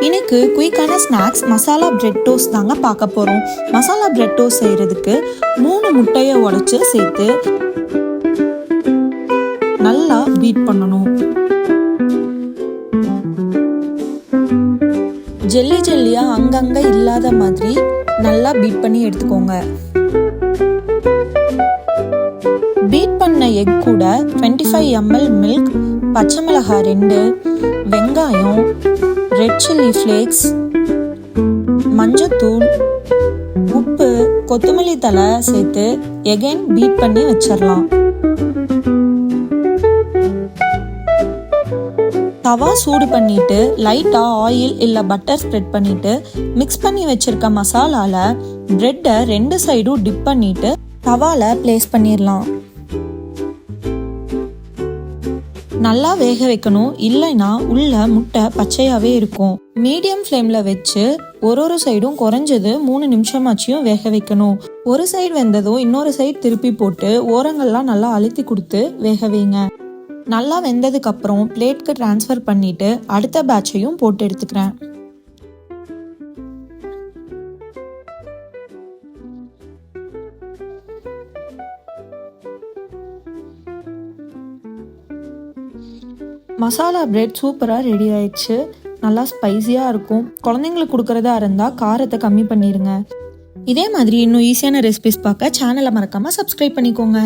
இன்னைக்கு குயிக்கான snacks masala bread toast தாங்க பார்க்க போகிறோம். மசாலா பிரெட் டோஸ்ட் செய்கிறதுக்கு 3 முட்டையை உடைச்சு சேர்த்து நல்லா பீட் பண்ணணும். ஜெல்லி ஜெல்லியாக அங்கங்கே இல்லாத மாதிரி நல்லா பீட் பண்ணி எடுத்துக்கோங்க. பீட் பண்ண எக் கூட 25 ml மில்க், பச்சை மிளகாய் 2, வெங்காயம், ரெட் சில்லி ஃப்ளேக்ஸ், மஞ்சத்தூள், உப்பு, கொத்தமல்லி தழை சேர்த்து எகைன் பீட் பண்ணி வச்சிடலாம். தவா சூடு பண்ணிட்டு லைட்டா ஆயில் இல்ல பட்டர் ஸ்ப்ரெட் பண்ணிட்டு மிக்ஸ் பண்ணி வச்சிருக்க மசாலால பிரெட்டை 2 சைடும் டிப் பண்ணிட்டு தவால பிளேஸ் பண்ணிடலாம். நல்லா வேக வைக்கணும், இல்லைன்னா உள்ள முட்டை பச்சையாவே இருக்கும். மீடியம் ஃப்ளேம்ல வச்சு ஒரு சைடும் குறைஞ்சது 3 நிமிஷமாச்சியும் வேக வைக்கணும். ஒரு சைடு வெந்ததும் இன்னொரு சைடு திருப்பி போட்டு ஓரங்கள்லாம் நல்லா அழுத்தி கொடுத்து வேக வைங்க. நல்லா வெந்ததுக்கு அப்புறம் பிளேட்க்கு டிரான்ஸ்ஃபர் பண்ணிட்டு அடுத்த பேட்சையும் போட்டு எடுத்துக்கிறேன். மசாலா பிரெட் சூப்பராக ரெடி ஆயிடுச்சு. நல்லா ஸ்பைசியாக இருக்கும். குழந்தைங்களுக்கு கொடுக்குறதா இருந்தால் காரத்தை கம்மி பண்ணிடுங்க. இதே மாதிரி இன்னும் ஈஸியான ரெசிபிஸ் பார்க்க சேனலை மறக்காமல் சப்ஸ்கிரைப் பண்ணிக்கோங்க.